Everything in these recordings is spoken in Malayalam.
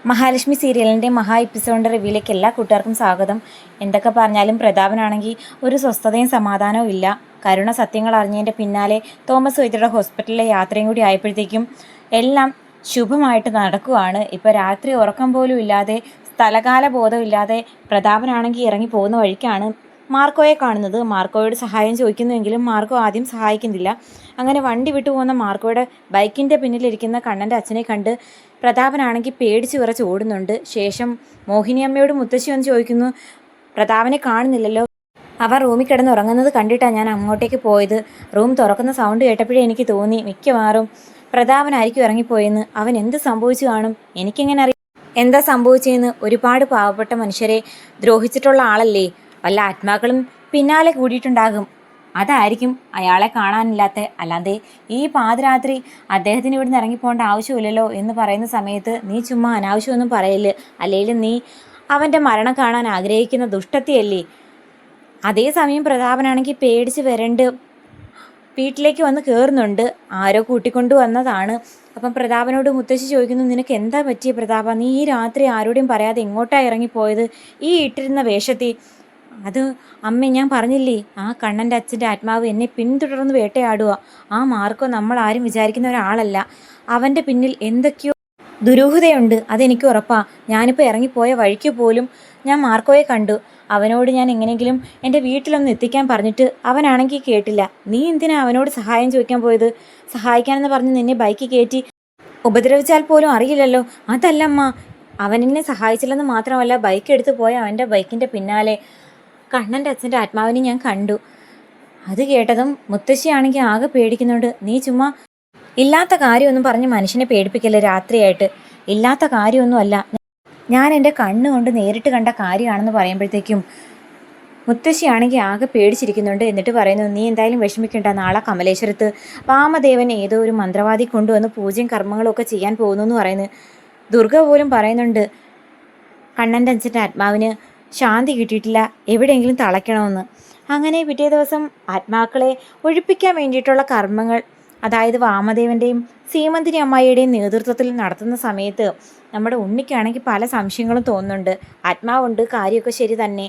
മഹാലക്ഷ്മി സീരിയലിൻ്റെ എപ്പിസോഡിൻ്റെ റിവ്യൂയിലേക്ക് എല്ലാ കൂട്ടുകാർക്കും സ്വാഗതം. എന്തൊക്കെ പറഞ്ഞാലും പ്രതാപനാണെങ്കിൽ ഒരു സ്വസ്ഥതയും സമാധാനവും ഇല്ല. കരുണ സത്യങ്ങൾ അറിഞ്ഞതിൻ്റെ പിന്നാലെ തോമസ് വൈദ്യരുടെ ഹോസ്പിറ്റലിലെ യാത്രയും കൂടി ആയപ്പോഴത്തേക്കും എല്ലാം ശുഭമായിട്ട് നടക്കുവാണ്. ഇപ്പോൾ രാത്രി ഉറക്കം പോലും ഇല്ലാതെ സ്ഥലകാല ബോധമില്ലാതെ പ്രതാപനാണെങ്കിൽ ഇറങ്ങി പോകുന്ന വഴിക്കാണ് മാർക്കോയെ കാണുന്നത്. മാർക്കോയോട് സഹായം ചോദിക്കുന്നുവെങ്കിലും മാർക്കോ ആദ്യം സഹായിക്കുന്നില്ല. അങ്ങനെ വണ്ടി വിട്ടു പോകുന്ന മാർക്കോയുടെ ബൈക്കിൻ്റെ പിന്നിലിരിക്കുന്ന കണ്ണൻ്റെ അച്ഛനെ കണ്ട് പ്രതാപനാണെങ്കിൽ പേടിച്ച് വിറച്ച് ഓടുന്നുണ്ട്. ശേഷം മോഹിനിയമ്മയോട് മുത്തശ്ശി വന്ന് ചോദിക്കുന്നു, പ്രതാപനെ കാണുന്നില്ലല്ലോ, അവൻ റൂമിൽ കിടന്ന് ഉറങ്ങുന്നത് കണ്ടിട്ടാണ് ഞാൻ അങ്ങോട്ടേക്ക് പോയത്. റൂം തുറക്കുന്ന സൗണ്ട് കേട്ടപ്പോഴേ എനിക്ക് തോന്നി മിക്കവാറും പ്രതാപനായിരിക്കും ഇറങ്ങിപ്പോയെന്ന്. അവൻ എന്ത് സംഭവിച്ചു കാണും, എനിക്കെങ്ങനെ അറിയാം എന്താ സംഭവിച്ചതെന്ന്. ഒരുപാട് പാവപ്പെട്ട മനുഷ്യരെ ദ്രോഹിച്ചിട്ടുള്ള ആളല്ലേ, വല്ല ആത്മാക്കളും പിന്നാലെ കൂടിയിട്ടുണ്ടാകും, അതായിരിക്കും അയാളെ കാണാനില്ലാത്ത. അല്ലാതെ ഈ പാതിരാത്രി അദ്ദേഹത്തിന് ഇവിടുന്ന് ഇറങ്ങിപ്പോകേണ്ട ആവശ്യമില്ലല്ലോ എന്ന് പറയുന്ന സമയത്ത് നീ ചുമ്മാ അനാവശ്യമൊന്നും പറയല്, അല്ലെങ്കിൽ നീ അവൻ്റെ മരണം കാണാൻ ആഗ്രഹിക്കുന്ന ദുഷ്ടത്തിയല്ലേ. അതേസമയം പ്രതാപനാണെങ്കിൽ പേടിച്ച് വരണ്ട് വീട്ടിലേക്ക് വന്ന് കയറുന്നുണ്ട്. ആരോ കൂട്ടിക്കൊണ്ടു വന്നതാണ്. അപ്പം പ്രതാപനോട് മുത്തശ്ശി ചോദിക്കുന്നു, നിനക്ക് എന്താ പറ്റിയ പ്രതാപ, നീ ഈ രാത്രി ആരോടും പറയാതെ എങ്ങോട്ടാണ് ഇറങ്ങിപ്പോയത് ഈ ഇട്ടിരുന്ന വേഷത്തിൽ? അത് അമ്മ, ഞാൻ പറഞ്ഞില്ലേ, ആ കണ്ണൻ്റെ അച്ഛൻ്റെ ആത്മാവ് എന്നെ പിന്തുടർന്ന് വേട്ടയാടുക. ആ മാർക്കോ നമ്മൾ ആരും വിചാരിക്കുന്ന ഒരാളല്ല. അവൻ്റെ പിന്നിൽ എന്തൊക്കെയോ ദുരൂഹതയുണ്ട്, അതെനിക്ക് ഉറപ്പാ. ഞാനിപ്പോൾ ഇറങ്ങിപ്പോയ വഴിക്ക് പോലും ഞാൻ മാർക്കോയെ കണ്ടു. അവനോട് ഞാൻ എങ്ങനെയെങ്കിലും എൻ്റെ വീട്ടിലൊന്ന് എത്തിക്കാൻ പറഞ്ഞിട്ട് അവനാണെങ്കിൽ കേട്ടില്ല. നീ എന്തിനാ അവനോട് സഹായം ചോദിക്കാൻ പോയത്? സഹായിക്കാനെന്ന് പറഞ്ഞ് നിന്നെ ബൈക്ക് കയറ്റി ഉപദ്രവിച്ചാൽ പോലും അറിയില്ലല്ലോ. അതല്ലമ്മ, അവനെന്നെ സഹായിച്ചില്ലെന്ന് മാത്രമല്ല, ബൈക്ക് എടുത്ത് പോയ അവൻ്റെ ബൈക്കിൻ്റെ പിന്നാലെ കണ്ണൻ്റെ അച്ഛൻ്റെ ആത്മാവിനെ ഞാൻ കണ്ടു. അത് കേട്ടതും മുത്തശ്ശിയാണെങ്കിൽ ആകെ പേടിക്കുന്നുണ്ട്. നീ ചുമ്മാ ഇല്ലാത്ത കാര്യമൊന്നും പറഞ്ഞ് മനുഷ്യനെ പേടിപ്പിക്കല്ലേ രാത്രിയായിട്ട്. ഇല്ലാത്ത കാര്യമൊന്നുമല്ല, ഞാൻ എൻ്റെ കണ്ണുകൊണ്ട് നേരിട്ട് കണ്ട കാര്യമാണെന്ന് പറയുമ്പോഴത്തേക്കും മുത്തശ്ശിയാണെങ്കിൽ ആകെ പേടിച്ചിരിക്കുന്നുണ്ട്. എന്നിട്ട് പറയുന്നു, നീ എന്തായാലും വിഷമിക്കണ്ട, നാളെ കമലേശ്വരത്ത് വാമദേവൻ ഏതോ ഒരു മന്ത്രവാദി കൊണ്ടുവന്ന് പൂജയും കർമ്മങ്ങളും ഒക്കെ ചെയ്യാൻ പോകുന്നു എന്ന് പറയുന്നു. ദുർഗ പോലും പറയുന്നുണ്ട് കണ്ണൻ്റെ അച്ഛൻ്റെ ആത്മാവിന് ശാന്തി കിട്ടിയിട്ടില്ല, എവിടെയെങ്കിലും തളയ്ക്കണമെന്ന്. അങ്ങനെ പിറ്റേ ദിവസം ആത്മാക്കളെ ഒഴിപ്പിക്കാൻ വേണ്ടിയിട്ടുള്ള കർമ്മങ്ങൾ, അതായത് വാമദേവൻ്റെയും സീമന്തിനി അമ്മായിയുടെയും നേതൃത്വത്തിൽ നടത്തുന്ന സമയത്ത് നമ്മുടെ ഉണ്ണിക്കാണെങ്കിൽ പല സംശയങ്ങളും തോന്നുന്നുണ്ട്. ആത്മാവുണ്ട്, കാര്യമൊക്കെ ശരി തന്നെ,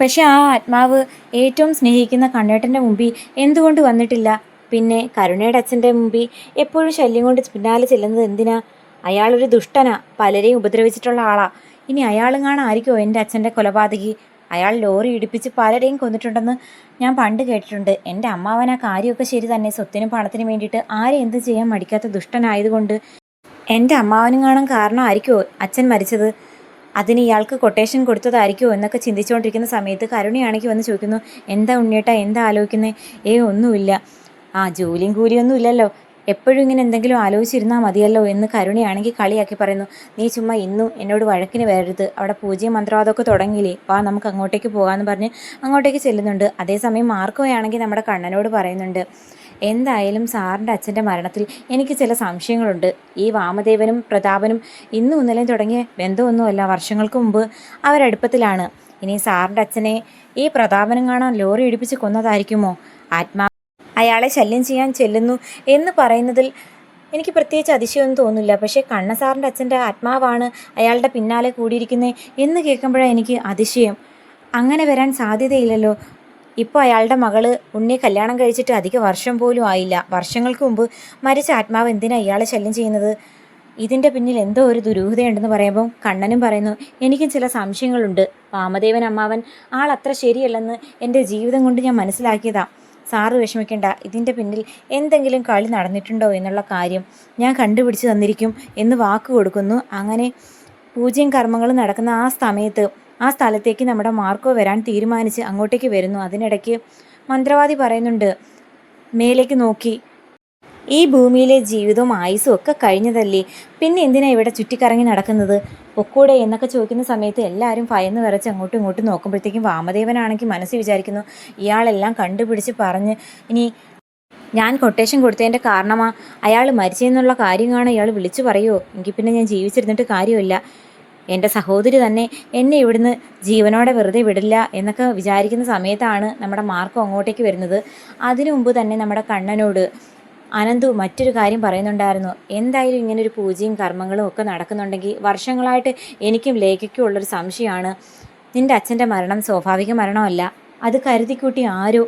പക്ഷെ ആ ആത്മാവ് ഏറ്റവും സ്നേഹിക്കുന്ന കണ്ണേട്ടൻ്റെ മുമ്പിൽ എന്തുകൊണ്ട് വന്നിട്ടില്ല? പിന്നെ കരുണയുടെ അച്ഛൻ്റെ മുമ്പിൽ എപ്പോഴും ശല്യം കൊണ്ട് പിന്നാലെ ചെല്ലുന്നത് എന്തിനാ? അയാളൊരു ദുഷ്ടനാ, പലരെയും ഉപദ്രവിച്ചിട്ടുള്ള ആളാ. ഇനി അയാളും കാണാമായിരിക്കുമോ എൻ്റെ അച്ഛൻ്റെ കൊലപാതകി? അയാൾ ലോറി ഇടിപ്പിച്ച് പലരെയും കൊന്നിട്ടുണ്ടെന്ന് ഞാൻ പണ്ട് കേട്ടിട്ടുണ്ട്. എൻ്റെ അമ്മാവൻ ആ കാര്യമൊക്കെ ശരി തന്നെ, സ്വത്തിനും പണത്തിനും വേണ്ടിയിട്ട് ആരെയും എന്ത് ചെയ്യാൻ മടിക്കാത്ത ദുഷ്ടനായതുകൊണ്ട് എൻ്റെ അമ്മാവനും കാണാൻ കാരണമായിരിക്കുമോ അച്ഛൻ മരിച്ചത്? അതിന് ഇയാൾക്ക് കൊട്ടേഷൻ കൊടുത്തതായിരിക്കുമോ എന്നൊക്കെ ചിന്തിച്ചുകൊണ്ടിരിക്കുന്ന സമയത്ത് കരുണയാണെങ്കിൽ വന്ന് ചോദിക്കുന്നു, എന്താ ഉണ്ണിയേട്ടാ, എന്താ ആലോചിക്കുന്നത്? ഒന്നുമില്ല. ജോലിയും കൂലിയൊന്നും ഇല്ലല്ലോ, എപ്പോഴും ഇങ്ങനെ എന്തെങ്കിലും ആലോചിച്ചിരുന്നാൽ മതിയല്ലോ എന്ന് കരുണയാണെങ്കിൽ കളിയാക്കി പറയുന്നു. നീ ചുമ്മാ ഇന്നും എന്നോട് വഴക്കിന് വരരുത്, അവിടെ പൂജയും മന്ത്രവാദമൊക്കെ തുടങ്ങിയില്ലേ, നമുക്ക് അങ്ങോട്ടേക്ക് പോകാമെന്ന് പറഞ്ഞ് അങ്ങോട്ടേക്ക് ചെല്ലുന്നുണ്ട്. അതേസമയം മാർക്കോയാണെങ്കിൽ നമ്മുടെ കണ്ണനോട് പറയുന്നുണ്ട്, എന്തായാലും സാറിൻ്റെ അച്ഛൻ്റെ മരണത്തിൽ എനിക്ക് ചില സംശയങ്ങളുണ്ട്. ഈ വാമദേവനും പ്രതാപനും ഇന്നും ഇന്നലെയും തുടങ്ങിയ ബന്ധമൊന്നുമല്ല, വർഷങ്ങൾക്ക് മുമ്പ് അവരടുപ്പത്തിലാണ്. ഇനി സാറിൻ്റെ അച്ഛനെ ഈ പ്രതാപനും കാണാൻ ലോറി ഇടിപ്പിച്ച് കൊന്നതായിരിക്കുമോ? അയാളെ ശല്യം ചെയ്യാൻ ചെല്ലുന്നു എന്ന് പറയുന്നതിൽ എനിക്ക് പ്രത്യേകിച്ച് അതിശയമൊന്നും തോന്നില്ല. പക്ഷേ കണ്ണസാറിൻ്റെ അച്ഛൻ്റെ ആത്മാവാണ് അയാളുടെ പിന്നാലെ കൂടിയിരിക്കുന്നത് എന്ന് കേൾക്കുമ്പോഴാണ് എനിക്ക് അതിശയം. അങ്ങനെ വരാൻ സാധ്യതയില്ലല്ലോ. ഇപ്പോൾ അയാളുടെ മകള് ഉണ്ണിയെ കല്യാണം കഴിച്ചിട്ട് അധിക വർഷം പോലും ആയില്ല. വർഷങ്ങൾക്ക് മുമ്പ് മരിച്ച ആത്മാവ് എന്തിനാണ് ഇയാളെ ശല്യം ചെയ്യുന്നത്? ഇതിൻ്റെ പിന്നിൽ എന്തോ ഒരു ദുരൂഹതയുണ്ടെന്ന് പറയുമ്പോൾ കണ്ണനും പറയുന്നു, എനിക്കും ചില സംശയങ്ങളുണ്ട്. വാമദേവൻ അമ്മാവൻ ആളത്ര ശരിയല്ലെന്ന് എൻ്റെ ജീവിതം കൊണ്ട് ഞാൻ മനസ്സിലാക്കിയതാണ്. സാറ് വിഷമിക്കേണ്ട, ഇതിൻ്റെ പിന്നിൽ എന്തെങ്കിലും കളി നടന്നിട്ടുണ്ടോ എന്നുള്ള കാര്യം ഞാൻ കണ്ടുപിടിച്ച് തന്നിരിക്കും എന്ന് വാക്ക് കൊടുക്കുന്നു. അങ്ങനെ പൂജയും കർമ്മങ്ങളും നടക്കുന്ന ആ സ്ഥലത്തേക്ക് നമ്മുടെ മാർക്കോ വരാൻ തീരുമാനിച്ച് അങ്ങോട്ടേക്ക് വരുന്നു. അതിനിടയ്ക്ക് മന്ത്രവാദി പറയുന്നുണ്ട്, മേലേക്ക് നോക്കി, ഈ ഭൂമിയിലെ ജീവിതവും ആയുസ്സും ഒക്കെ കഴിഞ്ഞതല്ലേ, പിന്നെ എന്തിനാ ഇവിടെ ചുറ്റിക്കറങ്ങി നടക്കുന്നത്, പൊക്കൂടെ എന്നൊക്കെ ചോദിക്കുന്ന സമയത്ത് എല്ലാവരും ഭയന്ന് വിറച്ച് അങ്ങോട്ടും ഇങ്ങോട്ടും നോക്കുമ്പോഴത്തേക്കും വാമദേവനാണെങ്കിൽ മനസ്സിൽ വിചാരിക്കുന്നു, ഇയാളെല്ലാം കണ്ടുപിടിച്ച് പറഞ്ഞ് ഇനി ഞാൻ കൊട്ടേഷൻ കൊടുത്തതിൻ്റെ കാരണമാ അയാൾ മരിച്ചെന്നുള്ള കാര്യം കാണാൻ ഇയാൾ വിളിച്ചു പറയുമോ? എങ്കിൽ പിന്നെ ഞാൻ ജീവിച്ചിരുന്നിട്ട് കാര്യമില്ല, എൻ്റെ സഹോദരി തന്നെ എന്നെ ഇവിടുന്ന് ജീവനോടെ വെറുതെ വിടില്ല എന്നൊക്കെ വിചാരിക്കുന്ന സമയത്താണ് നമ്മുടെ മാർക്കോ അങ്ങോട്ടേക്ക് വരുന്നത്. അതിനു മുമ്പ് തന്നെ നമ്മുടെ കണ്ണനോട് അനന്തു മറ്റൊരു കാര്യം പറയുന്നുണ്ടായിരുന്നു. എന്തായാലും ഇങ്ങനൊരു പൂജയും കർമ്മങ്ങളും ഒക്കെ നടക്കുന്നുണ്ടെങ്കിൽ വർഷങ്ങളായിട്ട് എനിക്കും ലേഖയ്ക്കും ഉള്ളൊരു സംശയമാണ്. നിന്റെ അച്ഛൻ്റെ മരണം സ്വാഭാവിക മരണമല്ല, അത് കരുതിക്കൂട്ടി ആരോ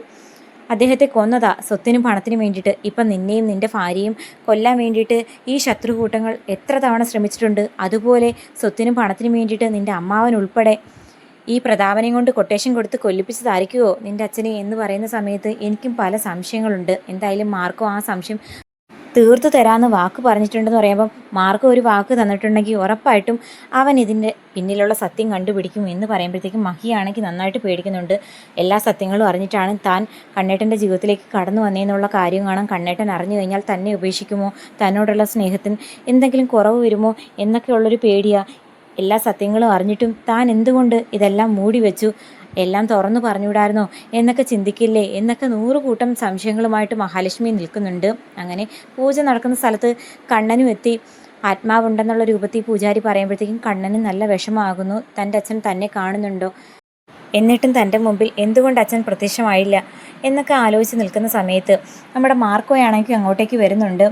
അദ്ദേഹത്തെ കൊന്നതാ സ്വത്തിനും പണത്തിനും വേണ്ടിയിട്ട്. ഇപ്പം നിന്നെയും നിന്റെ ഭാര്യയും കൊല്ലാൻ വേണ്ടിയിട്ട് ഈ ശത്രുകൂട്ടങ്ങൾ എത്ര തവണ ശ്രമിച്ചിട്ടുണ്ട്. അതുപോലെ സ്വത്തിനും പണത്തിനും വേണ്ടിയിട്ട് നിന്റെ അമ്മാവൻ ഉൾപ്പെടെ ഈ പ്രതാപനെയും കൊണ്ട് കൊട്ടേഷൻ കൊടുത്ത് കൊല്ലിപ്പിച്ചതായിരിക്കുമോ നിന്റെ അച്ഛനെ എന്ന് പറയുന്ന സമയത്ത് എനിക്കും പല സംശയങ്ങളുണ്ട്. എന്തായാലും മാർക്കോ ആ സംശയം തീർത്തു തരാമെന്ന് വാക്ക് പറഞ്ഞിട്ടുണ്ടെന്ന് പറയുമ്പം മാർക്കോ ഒരു വാക്ക് തന്നിട്ടുണ്ടെങ്കിൽ ഉറപ്പായിട്ടും അവൻ ഇതിൻ്റെ പിന്നിലുള്ള സത്യം കണ്ടുപിടിക്കും എന്ന് പറയുമ്പോഴത്തേക്കും മഹിയാണെങ്കിൽ നന്നായിട്ട് പേടിക്കുന്നുണ്ട്. എല്ലാ സത്യങ്ങളും അറിഞ്ഞിട്ടാണ് താൻ കണ്ണേട്ടൻ്റെ ജീവിതത്തിലേക്ക് കടന്നു വന്നതെന്നുള്ള കാര്യം കാണാൻ കണ്ണേട്ടൻ അറിഞ്ഞു കഴിഞ്ഞാൽ തന്നെ ഉപേക്ഷിക്കുമോ, തന്നോടുള്ള സ്നേഹത്തിന് എന്തെങ്കിലും കുറവ് വരുമോ എന്നൊക്കെയുള്ളൊരു പേടിയാണ്. എല്ലാ സത്യങ്ങളും അറിഞ്ഞിട്ടും താൻ എന്തുകൊണ്ട് ഇതെല്ലാം മൂടി വെച്ചു, എല്ലാം തുറന്നു പറഞ്ഞുവിടായിരുന്നോ എന്നൊക്കെ ചിന്തിക്കില്ലേ എന്നൊക്കെ 100 കൂട്ടം സംശയങ്ങളുമായിട്ട് മഹാലക്ഷ്മി നിൽക്കുന്നുണ്ട്. അങ്ങനെ പൂജ നടക്കുന്ന സ്ഥലത്ത് കണ്ണനും എത്തി. ആത്മാവുണ്ടെന്നുള്ള രൂപത്തിൽ പൂജാരി പറയുമ്പോഴത്തേക്കും കണ്ണന് നല്ല വിഷമമാകുന്നു. തൻ്റെ അച്ഛൻ തന്നെ കാണുന്നുണ്ടോ, എന്നിട്ടും തൻ്റെ മുമ്പിൽ എന്തുകൊണ്ട് അച്ഛൻ പ്രത്യക്ഷമായില്ല എന്നൊക്കെ ആലോചിച്ച് നിൽക്കുന്ന സമയത്ത് നമ്മുടെ മാർക്കോയാണെങ്കിൽ അങ്ങോട്ടേക്ക് വരുന്നുണ്ട്.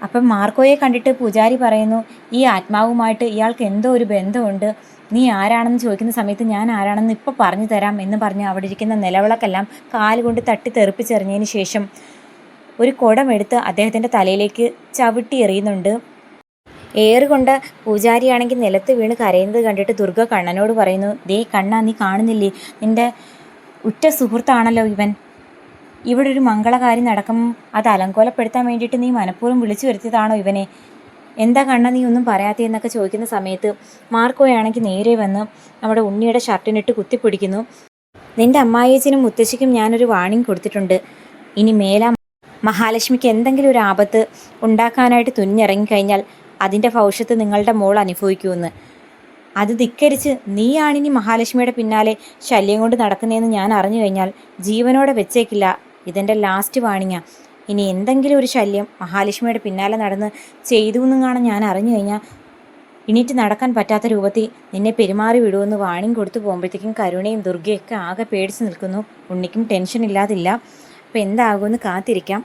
അപ്പം മാർക്കോയെ കണ്ടിട്ട് പൂജാരി പറയുന്നു, ഈ ആത്മാവുമായിട്ട് ഇയാൾക്ക് എന്തോ ഒരു ബന്ധമുണ്ട്, നീ ആരാണെന്ന് ചോദിക്കുന്ന സമയത്ത് ഞാൻ ആരാണെന്ന് ഇപ്പോൾ പറഞ്ഞു തരാം എന്ന് പറഞ്ഞ് അവിടെ ഇരിക്കുന്ന നിലവിളക്കെല്ലാം കാലുകൊണ്ട് തട്ടി തെറിപ്പിച്ചെറിഞ്ഞതിന് ശേഷം ഒരു കുടമെടുത്ത് അദ്ദേഹത്തിൻ്റെ തലയിലേക്ക് ചവിട്ടി എറിയുന്നുണ്ട്. ഏറുകൊണ്ട് പൂജാരിയാണെങ്കിൽ നിലത്ത് വീണ് കരയുന്നത് കണ്ടിട്ട് ദുർഗ കണ്ണനോട് പറയുന്നു, ദേ കണ്ണ, നീ കാണുന്നില്ലേ, നിൻ്റെ ഉറ്റ സുഹൃത്താണല്ലോ ഇവൻ. ഇവിടെ ഒരു മംഗളകാര്യം നടക്കും, അത് അലങ്കോലപ്പെടുത്താൻ വേണ്ടിയിട്ട് നീ മനഃപൂർവ്വം വിളിച്ചു വരുത്തിയതാണോ ഇവനെ? എന്താ കണ്ണ നീ ഒന്നും പറയാത്തതെന്നൊക്കെ ചോദിക്കുന്ന സമയത്ത് മാർക്കോയാണെങ്കിൽ നേരെ വന്ന് നമ്മുടെ ഉണ്ണിയുടെ ഷർട്ടിനിട്ട് കുത്തിപ്പിടിക്കുന്നു. നിൻ്റെ അമ്മായിയച്ഛനും മുത്തശ്ശിക്കും ഞാനൊരു വാണിംഗ് കൊടുത്തിട്ടുണ്ട്. ഇനി മേലാ മഹാലക്ഷ്മിക്ക് എന്തെങ്കിലും ഒരു ആപത്ത് ഉണ്ടാക്കാനായിട്ട് തുനിഞ്ഞിറങ്ങിക്കഴിഞ്ഞാൽ അതിൻ്റെ ഭവിഷ്യത്ത് നിങ്ങളുടെ മോൾ അനുഭവിക്കുമെന്ന്. അത് ധിക്കരിച്ച് നീയാണിനി മഹാലക്ഷ്മിയുടെ പിന്നാലെ ശല്യം കൊണ്ട് നടക്കുന്നതെന്ന് ഞാൻ അറിഞ്ഞു കഴിഞ്ഞാൽ ജീവനോടെ വെച്ചേക്കില്ല. ഇതെൻ്റെ ലാസ്റ്റ് വാണിങ്ങാ. ഇനി എന്തെങ്കിലും ഒരു ശല്യം മഹാലക്ഷ്മിയുടെ പിന്നാലെ നടന്ന് ചെയ്തു എന്നും കാണാൻ ഞാൻ അറിഞ്ഞു കഴിഞ്ഞാൽ എണീറ്റ് നടക്കാൻ പറ്റാത്ത രൂപത്തിൽ നിന്നെ പെരുമാറി വിടുമെന്ന് വാണിംഗ് കൊടുത്തു പോകുമ്പോഴത്തേക്കും കരുണയും ദുർഗയൊക്കെ ആകെ പേടിച്ച് നിൽക്കുന്നു. ഉണ്ണിക്കും ടെൻഷൻ ഇല്ലാതില്ല. അപ്പോൾ എന്താകുമെന്ന് കാത്തിരിക്കാം.